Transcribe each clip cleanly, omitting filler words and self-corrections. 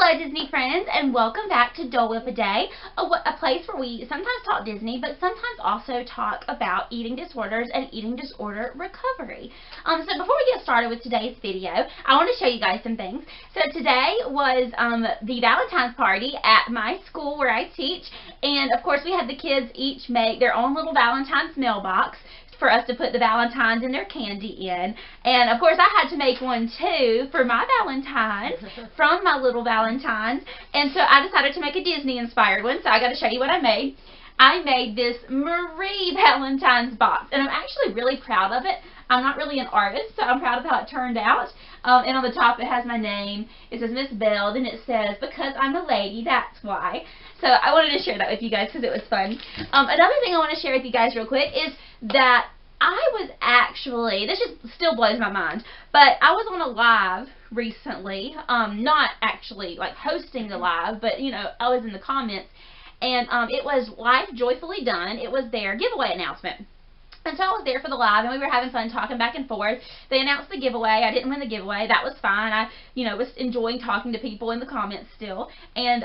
Hello Disney friends, and welcome back to Dole Whip a Day, a place where we sometimes talk Disney, but sometimes also talk about eating disorders and eating disorder recovery. So before we get started with today's video, I want to show you guys some things. So today was the Valentine's party at my school where I teach, and of course we had the kids each make their own little Valentine's mailbox for us to put the Valentines and their candy in. And of course I had to make one too for my Valentines from my little Valentines. And so I decided to make a Disney inspired one. So I got to show you what I made. I made this Marie Valentine's box, and I'm actually really proud of it. I'm not really an artist, so I'm proud of how it turned out. And on the top it has my name. It says Miss Bell, and it says, "Because I'm a lady, that's why." So I wanted to share that with you guys because it was fun. Another thing I want to share with you guys real quick is that I was actually, this just still blows my mind, but I was on a live recently, not actually like hosting the live, but you know, I was in the comments, and it was Life Joyfully Done. It was their giveaway announcement. And so I was there for the live, and we were having fun talking back and forth. They announced the giveaway. I didn't win the giveaway. That was fine. I, was enjoying talking to people in the comments still. And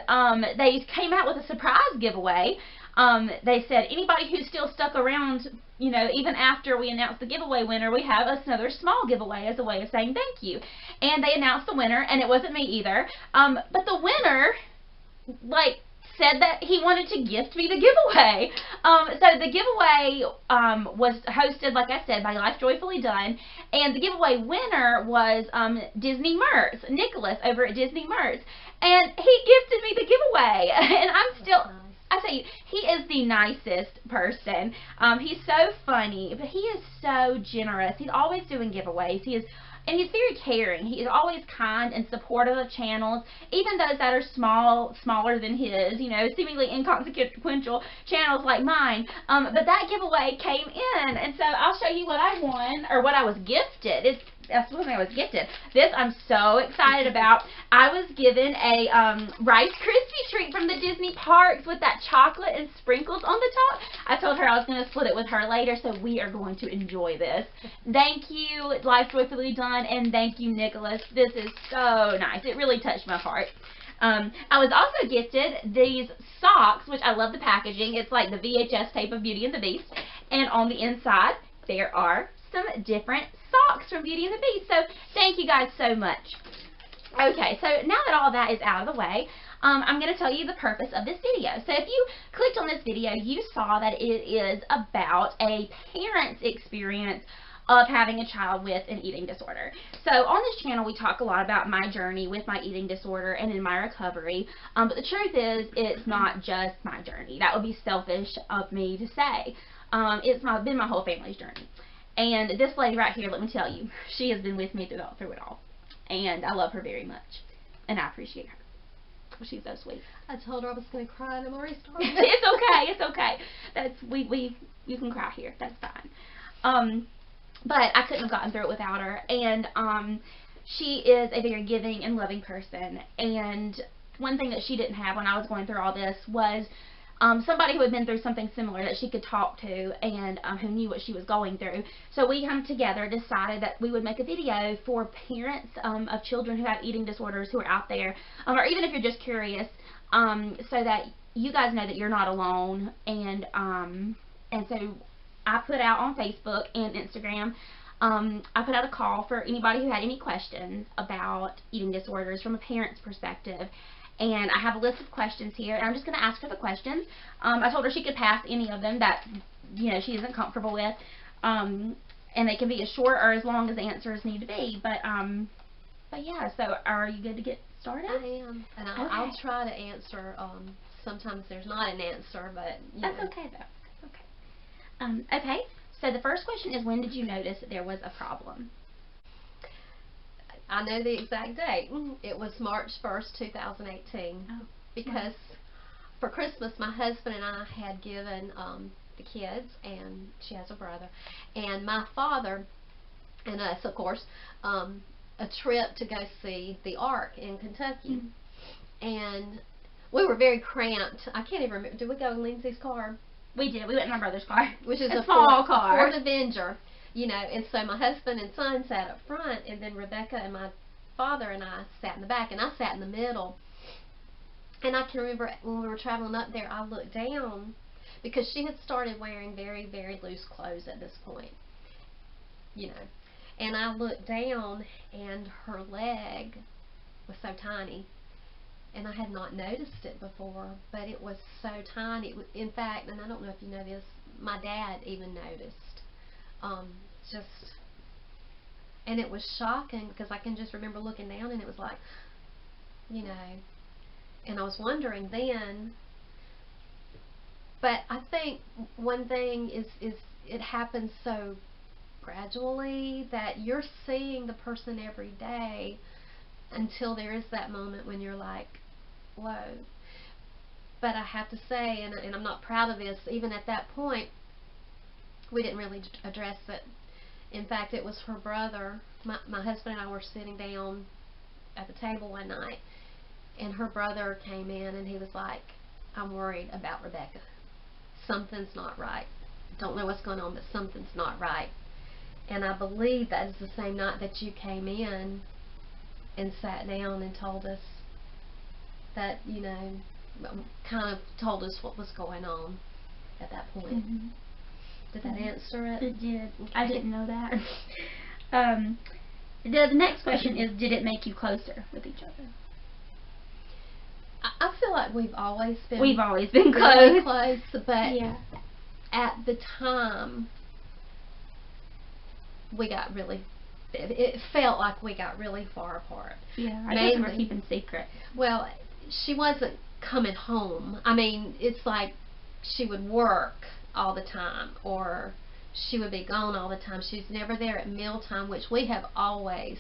they came out with a surprise giveaway. They said, anybody who's still stuck around, even after we announced the giveaway winner, we have another small giveaway as a way of saying thank you. And they announced the winner, and it wasn't me either. But the winner, said that he wanted to gift me the giveaway. So the giveaway was hosted, like I said, by Life Joyfully Done, and the giveaway winner was Disney Mertz, Nicholas over at Disney Mertz, and he gifted me the giveaway, and I'm still, I tell you, he is the nicest person. He's so funny, but he is so generous. He's always doing giveaways. And he's very caring. He is always kind and supportive of channels, even those that are smaller than his, seemingly inconsequential channels like mine. But that giveaway came in, and so I'll show you what I won, or what I was gifted. That's something I was gifted. This I'm so excited about. I was given a Rice Krispie treat from the Disney parks with that chocolate and sprinkles on the top. I told her I was going to split it with her later, so we are going to enjoy this. Thank you, Life Joyfully Done, and thank you, Nicholas. This is so nice. It really touched my heart. I was also gifted these socks, which I love the packaging. It's like the VHS tape of Beauty and the Beast, and on the inside there are some different socks from Beauty and the Beast. So thank you guys so much. Okay, so now that all that is out of the way, I'm going to tell you the purpose of this video. So if you clicked on this video, you saw that it is about a parent's experience of having a child with an eating disorder. So on this channel we talk a lot about my journey with my eating disorder and in my recovery, but the truth is it's not just my journey. That would be selfish of me to say. It's been my whole family's journey. And this lady right here, let me tell you, she has been with me through it all. And I love her very much. And I appreciate her. She's so sweet. I told her I was going to cry and I'm already starting. It's okay. It's okay. You can cry here. That's fine. But I couldn't have gotten through it without her. And she is a very giving and loving person. And one thing that she didn't have when I was going through all this was somebody who had been through something similar that she could talk to, and who knew what she was going through. So we together decided that we would make a video for parents of children who have eating disorders who are out there, or even if you're just curious, so that you guys know that you're not alone. And so I put out on Facebook and Instagram, I put out a call for anybody who had any questions about eating disorders from a parent's perspective. And I have a list of questions here, and I'm just going to ask her the questions. I told her she could pass any of them that, she isn't comfortable with. And they can be as short or as long as the answers need to be. But yeah, so are you good to get started? I am. And I'll try to answer. Sometimes there's not an answer, but, That's okay, though. That's okay. Okay, so the first question is, when did you notice that there was a problem? I know the exact date. It was March 1st, 2018. Oh, because for Christmas, my husband and I had given the kids, and she has a brother, and my father and us, of course, a trip to go see the Ark in Kentucky. And we were very cramped. I can't even remember. Did we go in Lindsay's car? We did. We went in my brother's car. Which is a small car. Ford Avenger. And so my husband and son sat up front, and then Rebecca and my father and I sat in the back, and I sat in the middle. And I can remember when we were traveling up there, I looked down because she had started wearing very, very loose clothes at this point, you know. And I looked down, and her leg was so tiny. And I had not noticed it before, but it was so tiny. In fact, and I don't know if you know this, my dad even noticed. Just, and it was shocking because I can just remember looking down, and it was like, you know, and I was wondering then. But I think one thing is it happens so gradually that you're seeing the person every day until there is that moment when you're like, whoa. But I have to say, and I'm not proud of this, even at that point, we didn't really address it. In fact, it was her brother. My husband and I were sitting down at the table one night, and her brother came in, and he was like, I'm worried about Rebecca. Something's not right. Don't know what's going on, but something's not right. And I believe that is the same night that you came in and sat down and told us that, you know, kind of told us what was going on at that point. Mm-hmm. Did that answer it? It did. Okay. I didn't know that. The next question is, did it make you closer with each other? I feel like we've always been Close. close, but Yeah. at the time we got really, it felt like we got really far apart. Yeah, I guess we were keeping secret. Well, she wasn't coming home. I mean, it's like she would work all the time, or she would be gone all the time. She's never there at mealtime, which we have always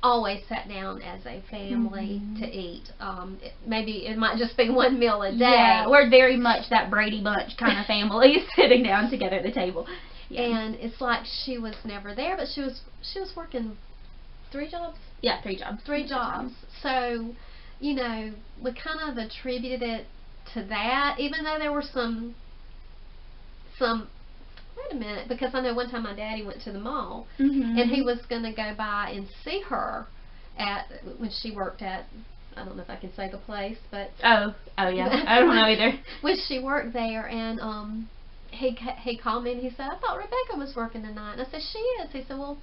sat down as a family Mm-hmm. to eat. Maybe it might just be one meal a day. Yeah, we're very much that Brady Bunch kind of family, sitting down together at the table. Yeah. And it's like she was never there, but she was working 3 jobs. Yeah, 3 jobs. 3 jobs. So, you know, we kind of attributed it to that, even though there were some. Wait a minute, because I know one time my daddy went to the mall, Mm-hmm. and he was going to go by and see her when she worked at, I don't know if I can say the place, but Oh yeah, I don't know either. when she worked there, and he called me and he said, I thought Rebecca was working tonight. And I said, she is. He said, well,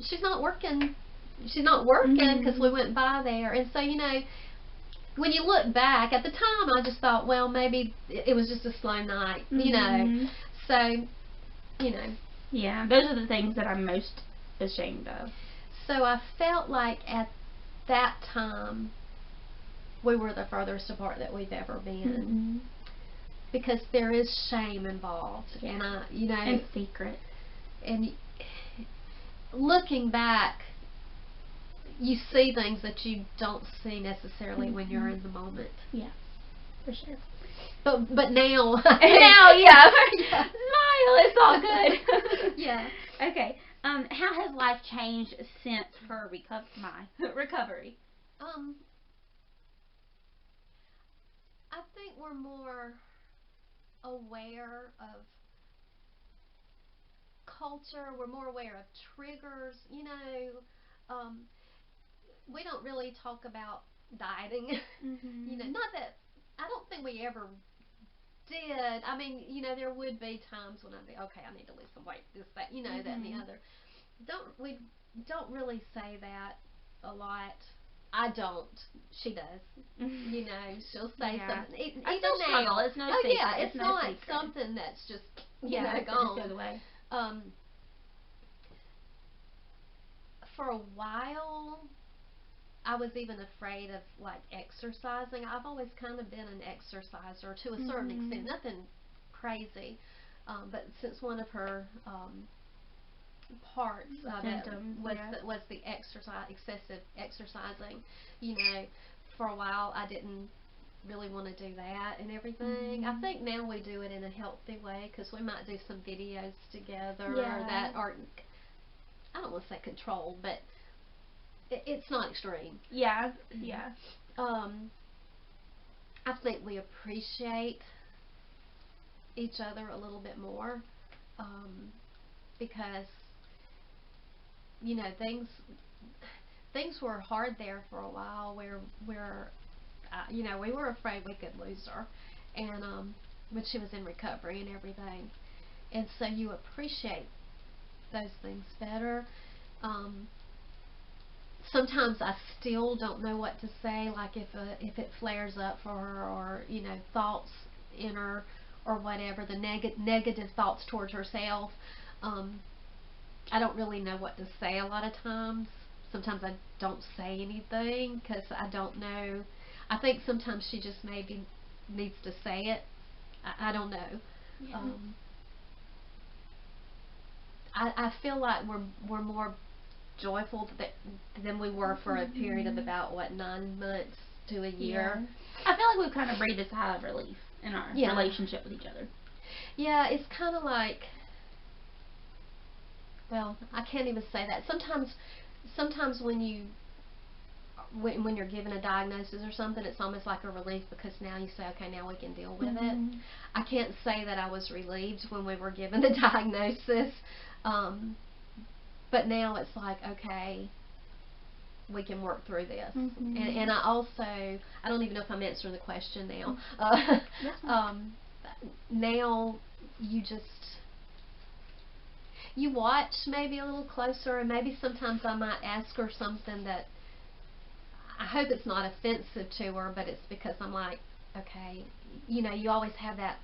she's not working because we went by there. And so, you know, when you look back, at the time I just thought, well, maybe it was just a slow night, you know. So, you know. Yeah, those are the things that I'm most ashamed of. So I felt like at that time we were the furthest apart that we've ever been. Because there is shame involved. Yeah. And and secret. And looking back, you see things that you don't see necessarily when you're in the moment. Yeah, for sure. But now, now, yeah. Smile, it's all good. Yeah. Okay. How has life changed since her recovery? I think we're more aware of culture. We're more aware of triggers. You know, we don't really talk about dieting. You know, not that I don't think we ever did. I mean, you know, there would be times when I'd be, okay, I need to lose some weight, this, that, you know, that and the other. We don't really say that a lot. I don't. She does. You know, she'll say something. I still struggle. It's no secret. Yeah, it's no not secret. something that's just gone. gone. Goes away. For a while, I was even afraid of like exercising. I've always kind of been an exerciser to a certain extent, nothing crazy. But since one of her parts of it was the excessive exercising, you know, for a while I didn't really want to do that and everything. I think now we do it in a healthy way because we might do some videos together that are, I don't want to say controlled, but it's not extreme. Yeah. I think we appreciate each other a little bit more because, you know, things were hard there for a while where you know, we were afraid we could lose her, and when she was in recovery and everything, and so you appreciate those things better. Sometimes I still don't know what to say, like if it flares up for her, or you know, thoughts in her or whatever, the negative thoughts towards herself. I don't really know what to say a lot of times. Sometimes I don't say anything because I don't know. I think sometimes she just maybe needs to say it. I don't know. Yeah. I feel like we're more joyful than we were for a period of about 9 months to a year. Yeah. I feel like we've kind of breathed a sigh of relief in our relationship with each other. Yeah, it's kind of like, well, I can't even say that. Sometimes when you're given a diagnosis or something, it's almost like a relief, because now you say, okay, now we can deal with it. I can't say that I was relieved when we were given the diagnosis, but now it's like, okay, we can work through this. And I also, I don't even know if I'm answering the question now. Now you watch maybe a little closer, and maybe sometimes I might ask her something that I hope it's not offensive to her, but it's because I'm like, okay, you know, you always have that,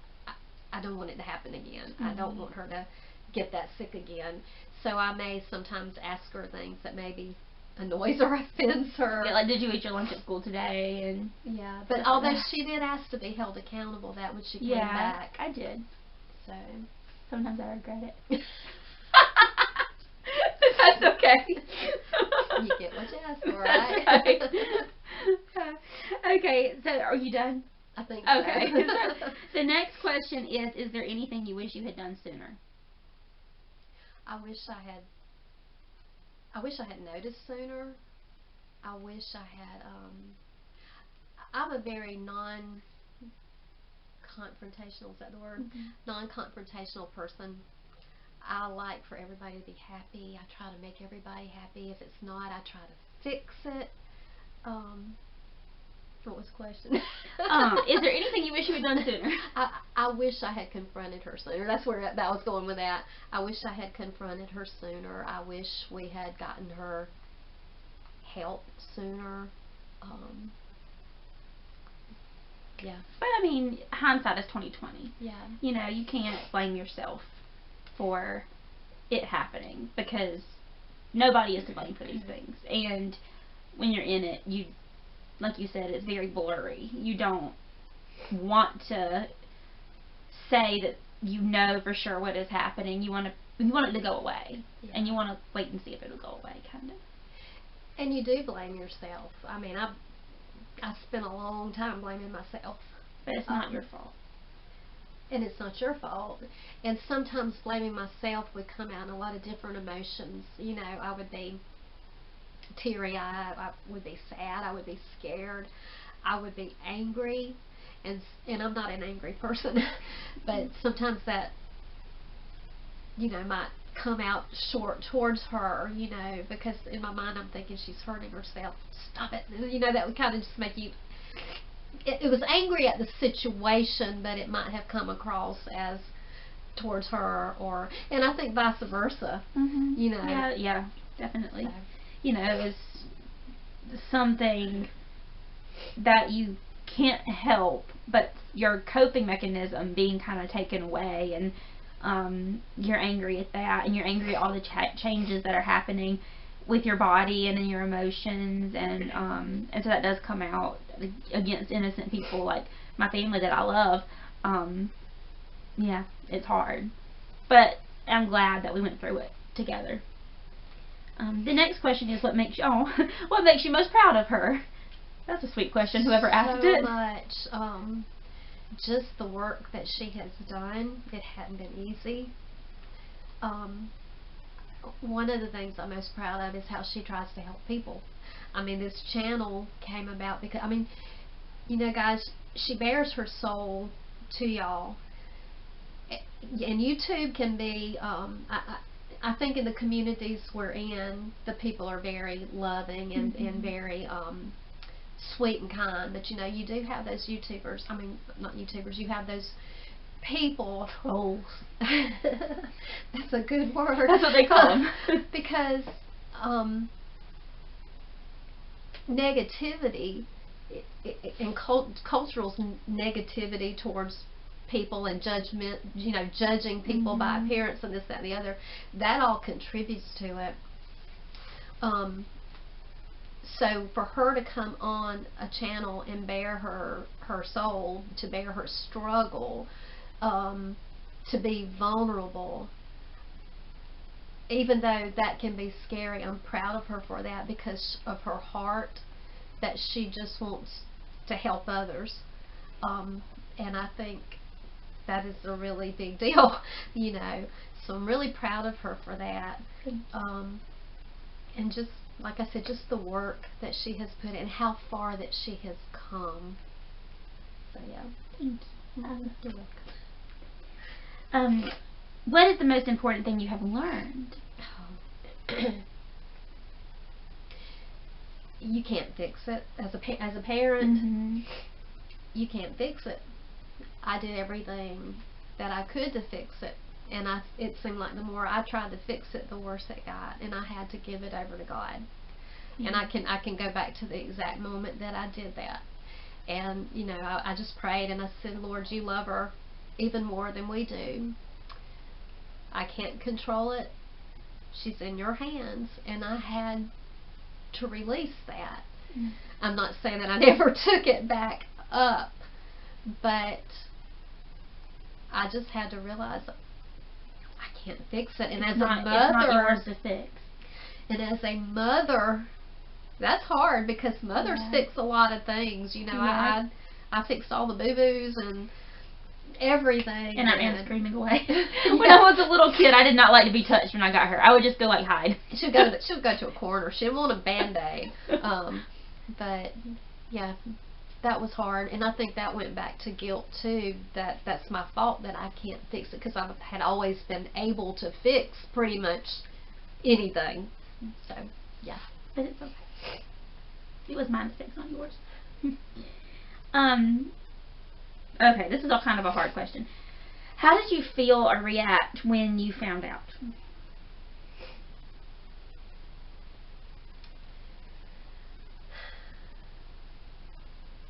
I don't want it to happen again. I don't want her to get that sick again. So I may sometimes ask her things that maybe annoys or offends her. Yeah, like, did you eat your lunch at school today? And yeah, but although she did ask to be held accountable, that when she came back. I did. So sometimes I regret it. That's okay. You get what you ask for, right? Okay, so are you done? I think so. Okay. The next question is there anything you wish you had done sooner? I wish I had noticed sooner. I wish I had, I'm a very non-confrontational, is that the word? Non-confrontational person. I like for everybody to be happy. I try to make everybody happy. If it's not, I try to fix it. What was the question? Is there anything you wish you had done sooner? I wish I had confronted her sooner. That's where that was going with that. I wish I had confronted her sooner. I wish we had gotten her help sooner. Yeah. But I mean, hindsight is 20/20. Yeah. You know, you can't blame yourself for it happening, because nobody is to blame for these things. And when you're in it, you, like you said, it's very blurry. You don't want to say that you know for sure what is happening. You want it to go away, and you want to wait and see if it'll go away, kind of. And you do blame yourself. I mean, I spent a long time blaming myself. But it's not your fault. And it's not your fault. And sometimes blaming myself would come out in a lot of different emotions. You know, I would be teary-eyed, I would be sad, I would be scared, I would be angry, and I'm not an angry person, but sometimes that, you know, might come out short towards her, you know, because in my mind I'm thinking she's hurting herself. Stop it. You know, that would kind of just make you, it was angry at the situation, but it might have come across as towards her, or, and I think vice versa, you know. Yeah, definitely. So. You know, it's something that you can't help, but your coping mechanism being kind of taken away, and you're angry at that, and you're angry at all the changes that are happening with your body and in your emotions, and so that does come out against innocent people like my family that I love. Yeah, it's hard, but I'm glad that we went through it together. The next question is, what makes you most proud of her? That's a sweet question, whoever asked it. So much. Just the work that she has done. It hadn't been easy. One of the things I'm most proud of is how she tries to help people. I mean, this channel came about because, I mean, you know, guys, she bears her soul to y'all. And YouTube can be, I think in the communities we're in, the people are very loving and very sweet and kind, but you know, you do have those YouTubers, I mean, not YouTubers, you have those people. Trolls. That's a good word. That's what they call them. Because negativity and cultural negativity towards people and judgment, you know, judging people by appearance and this, that, and the other, that all contributes to it. So for her to come on a channel and bare her soul, to bear her struggle, to be vulnerable, even though that can be scary, I'm proud of her for that, because of her heart, that she just wants to help others. And I think that is a really big deal, you know. So I'm really proud of her for that. And just, like I said, just the work that she has put in, how far that she has come. So yeah. Thank you. You're welcome. What is the most important thing you have learned? You can't fix it. As a parent, you can't fix it. I did everything that I could to fix it, and it seemed like the more I tried to fix it, the worse it got, and I had to give it over to God. And I can go back to the exact moment that I did that. And you know, I just prayed and I said, Lord, you love her even more than we do. I can't control it. She's in your hands. And I had to release that. I'm not saying that I never took it back up, but I just had to realize I can't fix it. And as a mother, it's not yours to fix. And as a mother, that's hard, because mothers fix a lot of things. You know, I fixed all the boo-boos and everything. And I ran screaming away. When I was a little kid, I did not like to be touched when I got her. I would just go like hide. She'll go to a corner. She didn't want a Band-Aid. But yeah, that was hard, and I think that went back to guilt too. That's my fault that I can't fix it, because I had always been able to fix pretty much anything. So yeah, but it's okay. It was my mistake, not yours. Okay, this is all kind of a hard question. How did you feel or react when you found out?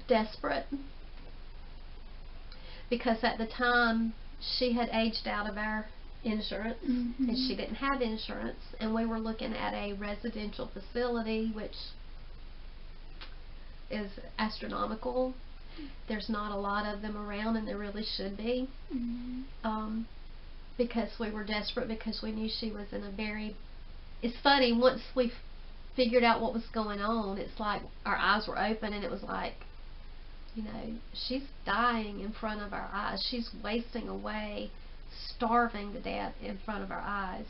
Desperate, because at the time she had aged out of our insurance, and she didn't have insurance, and we were looking at a residential facility, which is astronomical. There's not a lot of them around, and there really should be. Because we were desperate, because we knew she was in a very... It's funny, once we figured out what was going on, it's like our eyes were open, and it was like, you know, she's dying in front of our eyes. She's wasting away, starving to death in front of our eyes.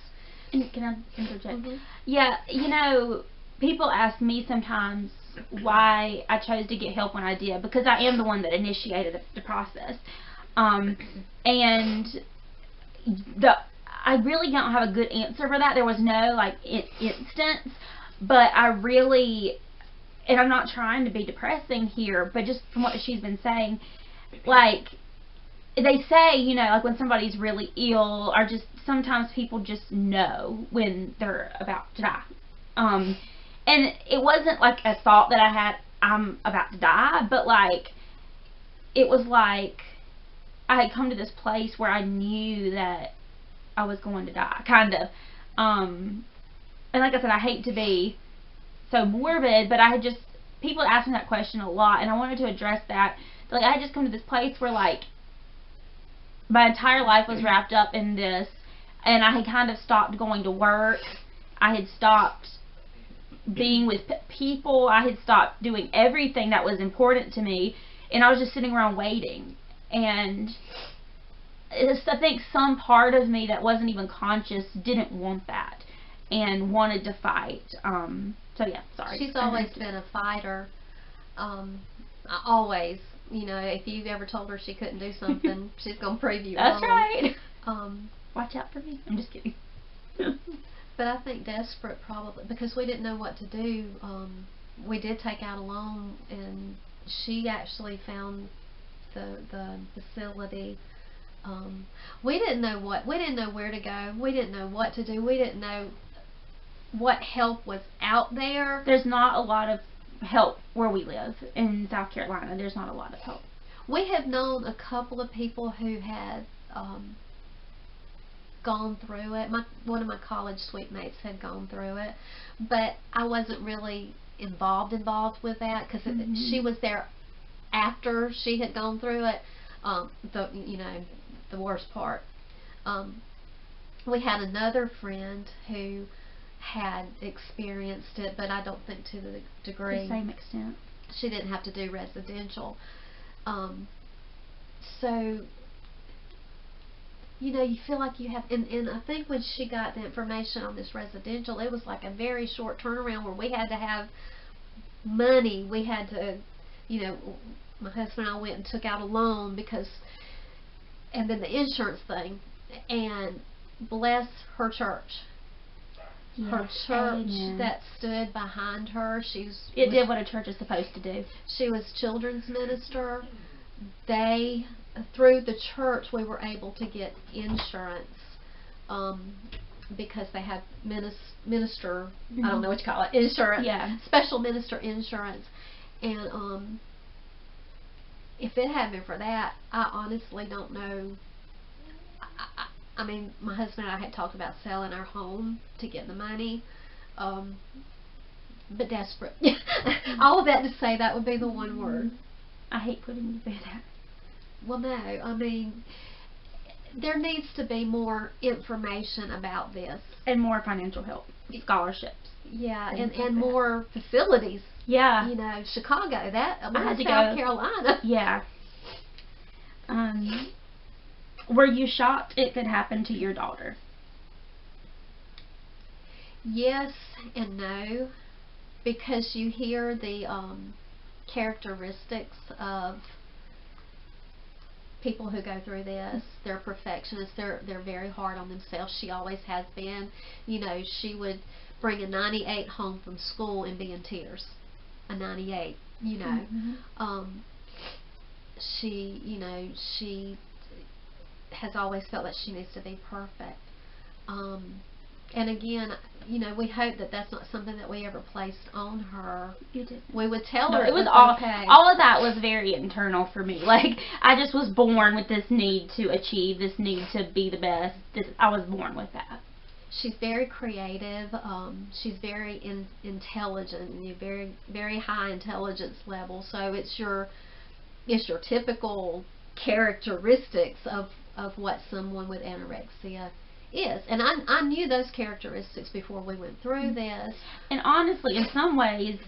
And can I interject? Yeah, you know, people ask me sometimes why I chose to get help when I did, because I am the one that initiated the process. And I really don't have a good answer for that. There was no like instance, but I really, and I'm not trying to be depressing here, but just from what she's been saying, like, they say, you know, like when somebody's really ill, or just sometimes people just know when they're about to die. And it wasn't like a thought that I had, I'm about to die, but like, it was like I had come to this place where I knew that I was going to die, kind of. And like I said, I hate to be so morbid, but I had just, people ask me that question a lot, and I wanted to address that. Like, I had just come to this place where like my entire life was wrapped up in this, and I had kind of stopped going to work. I had stopped being with people. I had stopped doing everything that was important to me, and I was just sitting around waiting. And I think some part of me that wasn't even conscious didn't want that and wanted to fight. So yeah, sorry. She's always been a fighter. Always. You know, if you ever told her she couldn't do something, she's going to prove you That's wrong. right. Watch out for me. I'm just kidding. But I think desperate, probably, because we didn't know what to do. we did take out a loan, and she actually found the facility. We didn't know where to go. We didn't know what to do. We didn't know what help was out there. There's not a lot of help where we live in South Carolina. There's not a lot of help. We have known a couple of people who had gone through it. One of my college suite mates had gone through it, but I wasn't really involved with that because she was there after she had gone through it. The worst part. We had another friend who had experienced it, but I don't think to the degree. The same extent. She didn't have to do residential. So, you feel like you have, and I think when she got the information on this residential, it was like a very short turnaround where we had to have money. We had to, my husband and I went and took out a loan and then the insurance thing, and bless her church. Yes, her church amen. That stood behind her. It did what a church is supposed to do. She was children's minister. Through the church, we were able to get insurance because they had minister, I don't know what you call it, insurance, special minister insurance. And if it hadn't been for that, I honestly don't know. I mean, my husband and I had talked about selling our home to get the money, but desperate. All of that to say that would be the one word. I hate putting you to bed out. Well, no, I mean, there needs to be more information about this. And more financial help, scholarships. Yeah, and more facilities. Yeah. Chicago, I had to South Carolina. Yeah. Were you shocked it could happen to your daughter? Yes and no, because you hear the characteristics of people who go through this. They're perfectionists. They're very hard on themselves. She always has been. She would bring a 98 home from school and be in tears. A 98. She has always felt that she needs to be perfect. And again, we hope that that's not something that we ever placed on her. You did. We would tell her it was okay. All of that was very internal for me. Like, I just was born with this need to achieve, this need to be the best. I was born with that. She's very creative. She's very intelligent, and very, very high intelligence level. So it's your typical characteristics of what someone with anorexia is. And I knew those characteristics before we went through this. And honestly, in some ways,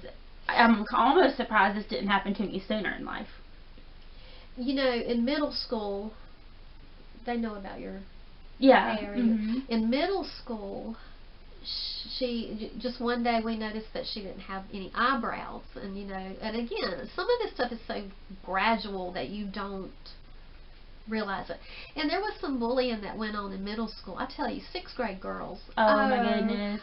I'm almost surprised this didn't happen to me sooner in life. In middle school, they know about your area. Mm-hmm. In middle school, she just one day we noticed that she didn't have any eyebrows, and and again, some of this stuff is so gradual that you don't realize it. And there was some bullying that went on in middle school. I tell you, 6th grade girls. Oh my goodness.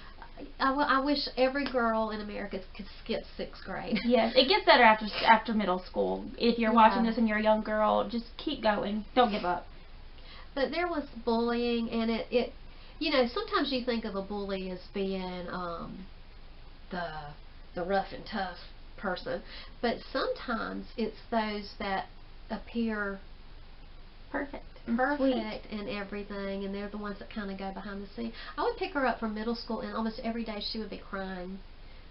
I wish every girl in America could skip 6th grade. Yes, it gets better after middle school. If you're watching this and you're a young girl, just keep going. Don't give up. But there was bullying, and it sometimes you think of a bully as being the rough and tough person, but sometimes it's those that appear perfect and everything, and they're the ones that kind of go behind the scenes. I would pick her up from middle school, and almost every day she would be crying,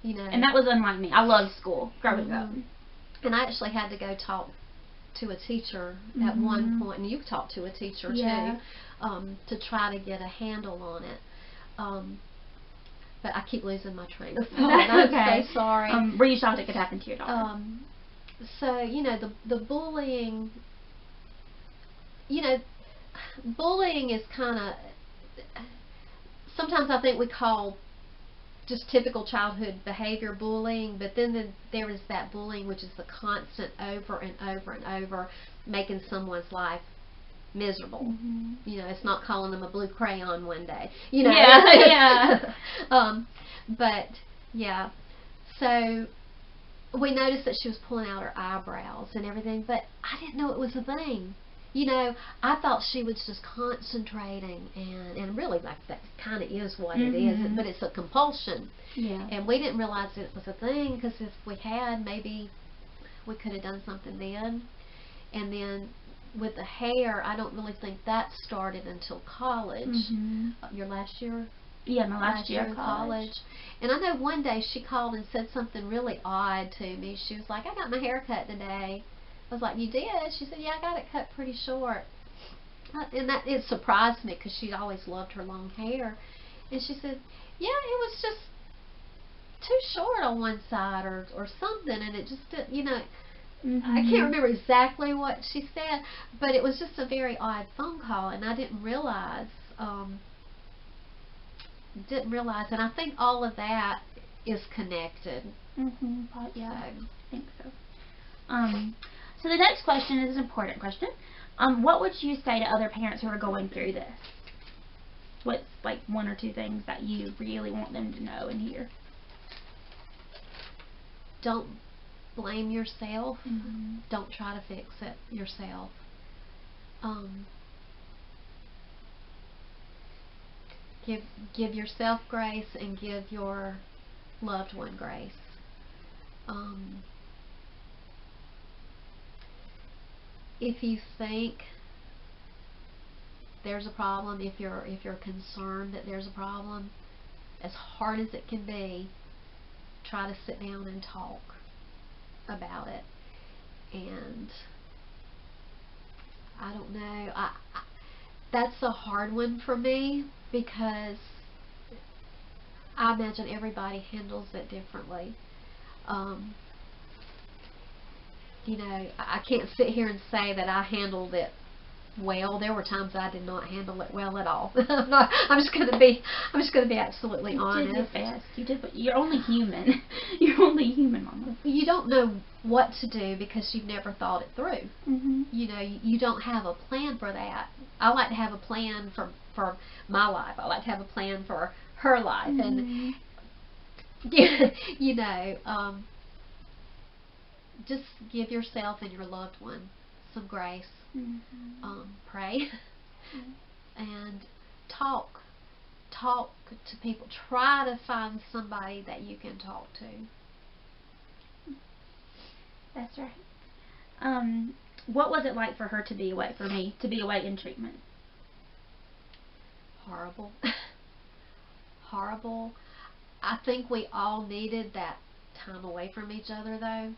And that was unlike me. I loved school growing up. And I actually had to go talk to a teacher at one point, and you talked to a teacher too, to try to get a handle on it. But I keep losing my train of thought. I'm so sorry. Were you shocked it could happen to your daughter? So the bullying. Bullying is kind of, sometimes I think we call just typical childhood behavior bullying, but then there is that bullying which is the constant over and over and over making someone's life miserable. It's not calling them a blue crayon one day. Yeah. But yeah, so we noticed that she was pulling out her eyebrows and everything, but I didn't know it was a thing. You know, I thought she was just concentrating, and really, like, that kind of is what it is, but it's a compulsion. Yeah. And we didn't realize it was a thing, because if we had, maybe we could have done something then. And then with the hair, I don't really think that started until college. Your last year? Yeah, my last year of college. And I know one day she called and said something really odd to me. She was like, I got my hair cut today. I was like, you did? She said, yeah, I got it cut pretty short. And that, it surprised me, because she'd always loved her long hair. And she said, yeah, it was just too short on one side or something. And it just, you know, I can't remember exactly what she said, but it was just a very odd phone call, and I didn't realize, and I think all of that is connected. Yeah, I think so. So the next question is an important question. What would you say to other parents who are going through this? What's, like, one or two things that you really want them to know and hear? Don't blame yourself. Don't try to fix it yourself. Give yourself grace, and give your loved one grace. If you think there's a problem, if you're concerned that there's a problem, as hard as it can be, try to sit down and talk about it. And I don't know, that's a hard one for me, because I imagine everybody handles it differently. You know, I can't sit here and say that I handled it well. There were times I did not handle it well at all. I'm just going to be absolutely honest. You did your best. You did, but you're only human. You're only human, Mama. You don't know what to do because you've never thought it through. You know, you don't have a plan for that. I like to have a plan for my life. I like to have a plan for her life, and you know, just give yourself and your loved one some grace. Pray and talk to people. Try to find somebody that you can talk to. That's right. What was it like for her to be away, for me to be away in treatment? Horrible. Horrible. I think we all needed that time away from each other, though.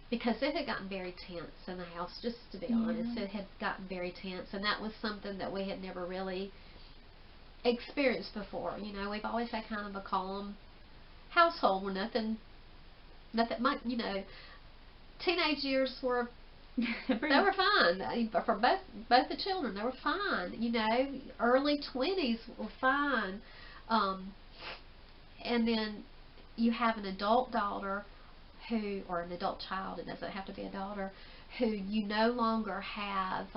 Because it had gotten very tense in the house, just to be honest. It had gotten very tense, and that was something that we had never really experienced before. You know, we've always had kind of a calm household where nothing much, you know, teenage years were, they were fine. For both the children, they were fine. You know, early 20s were fine. And then you have an adult daughter who, or an adult child, it doesn't have to be a daughter, who you no longer have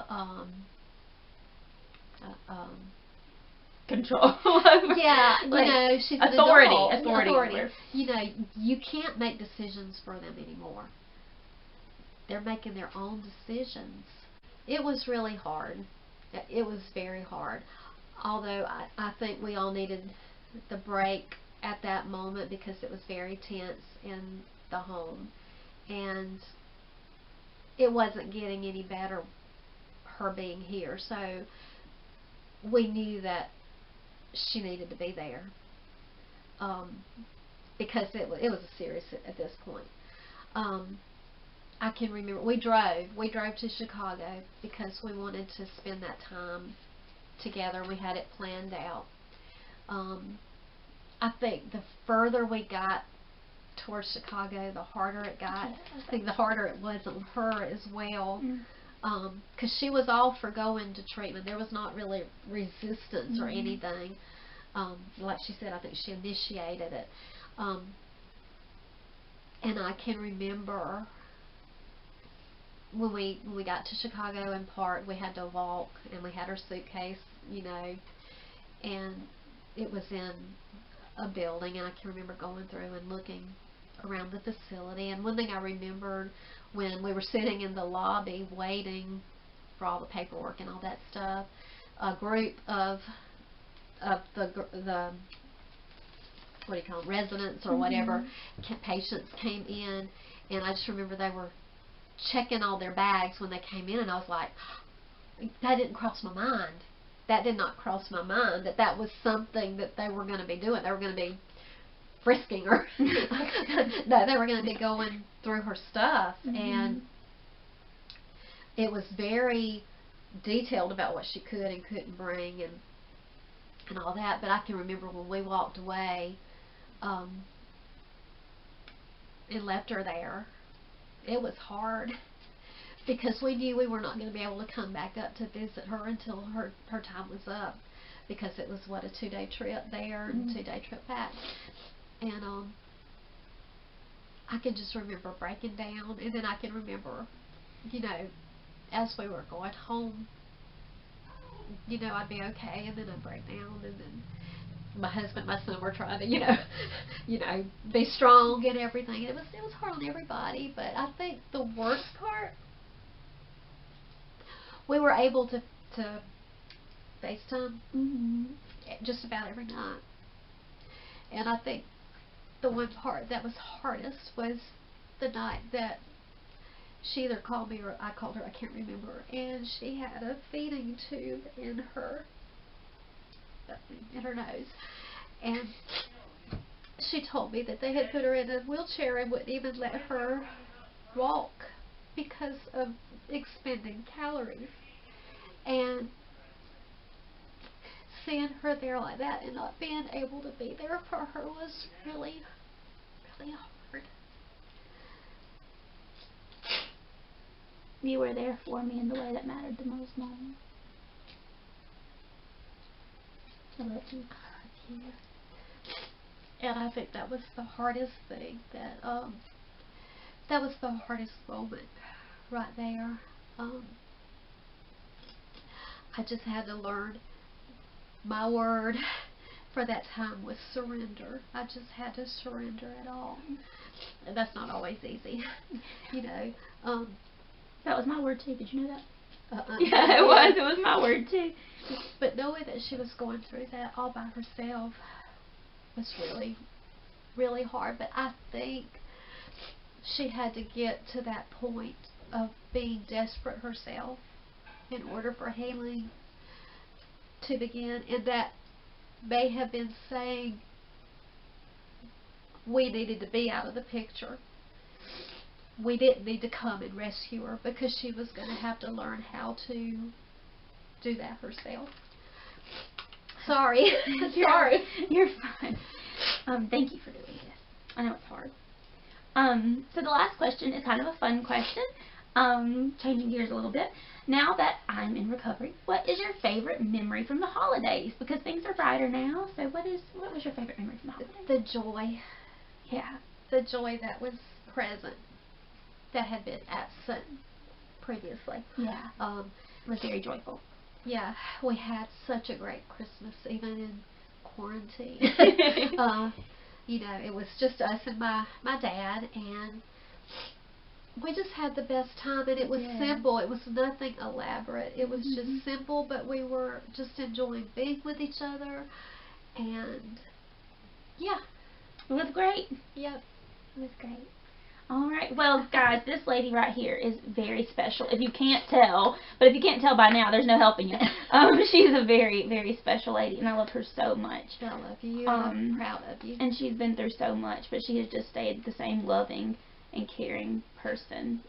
control. Yeah, you like, know, she's an authority. You know, you can't make decisions for them anymore. They're making their own decisions. It was really hard. It was very hard. Although I think we all needed the break at that moment, because it was very tense in the home, and it wasn't getting any better, her being here. So we knew that she needed to be there, because it was serious at this point. I can remember we drove to Chicago because we wanted to spend that time together. We had it planned out. I think the further we got towards Chicago, the harder it got. I think the harder it was on her as well, because she was all for going to treatment. There was not really resistance or anything. Like she said, I think she initiated it. And I can remember when we got to Chicago in Park, we had to walk, and we had our suitcase, you know, and it was in a building, and I can remember going through and looking around the facility. And one thing I remembered when we were sitting in the lobby waiting for all the paperwork and all that stuff, a group of the what do you call them, residents or whatever, patients came in, and I just remember they were checking all their bags when they came in, and I was like, that didn't cross my mind. That did not cross my mind that was something that they were going to be doing. They were going to be frisking her. No, they were going to be going through her stuff, and it was very detailed about what she could and couldn't bring and all that. But I can remember when we walked away and left her there, it was hard because we knew we were not going to be able to come back up to visit her until her time was up, because it was, what, a 2-day trip there and 2-day trip back. And I can just remember breaking down, and then I can remember, you know, as we were going home, you know, I'd be okay, and then I'd break down, and then my husband, my son were trying to, you know, be strong and everything. It was hard on everybody, but I think the worst part, we were able to FaceTime just about every night. And I think the one part that was hardest was the night that she either called me or I called her, I can't remember, and she had a feeding tube in her nose, and she told me that they had put her in a wheelchair and wouldn't even let her walk because of expending calories. And seeing her there like that and not being able to be there for her was really, really hard. You were there for me in the way that mattered the most, Mom. I love you. I love you. And I think that was the hardest thing, that was the hardest moment right there. I just had to learn my word for that time was surrender. I just had to surrender it all. And that's not always easy, you know. That was my word too. Did you know that? Yeah, it was. It was my word too. But knowing that she was going through that all by herself was really, really hard. But I think she had to get to that point of being desperate herself in order for healing to begin. And that may have been saying we needed to be out of the picture. We didn't need to come and rescue her, because she was going to have to learn how to do that herself. Sorry. Sorry. You're fine. Thank you for doing this. I know it's hard. So the last question is kind of a fun question. Changing gears a little bit. Now that I'm in recovery, what is your favorite memory from the holidays? Because things are brighter now. So what was your favorite memory from the holidays? The joy. Yeah. The joy that was present, that had been absent previously. Yeah. It was very joyful. Yeah, we had such a great Christmas, even in quarantine. You know, it was just us and my dad, and we just had the best time, and it was simple. It was nothing elaborate. It was just simple, but we were just enjoying being with each other, and yeah. It was great. Yep. It was great. Alright, well guys, this lady right here is very special, if you can't tell, but if you can't tell by now, there's no helping you. She's a very, very special lady, and I love her so much. I love you, I'm proud of you. And she's been through so much, but she has just stayed the same loving and caring person,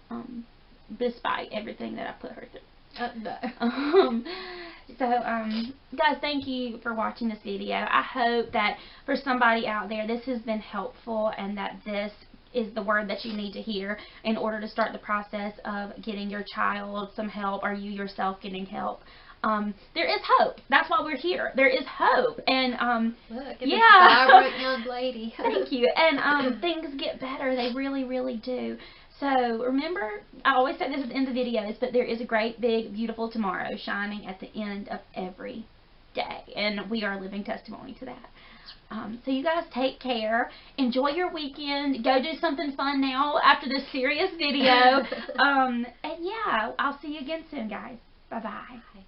despite everything that I put her through. No. Guys, thank you for watching this video. I hope that for somebody out there, this has been helpful, and that this is the word that you need to hear in order to start the process of getting your child some help, or you yourself getting help. There is hope. That's why we're here. There is hope. And look at this vibrant young lady. Thank you. And things get better. They really, really do. So remember, I always say this at the end of the videos, but there is a great, big, beautiful tomorrow shining at the end of every day, and we are a living testimony to that. So you guys take care. Enjoy your weekend. Go do something fun now after this serious video. And yeah, I'll see you again soon, guys. Bye-bye. Bye.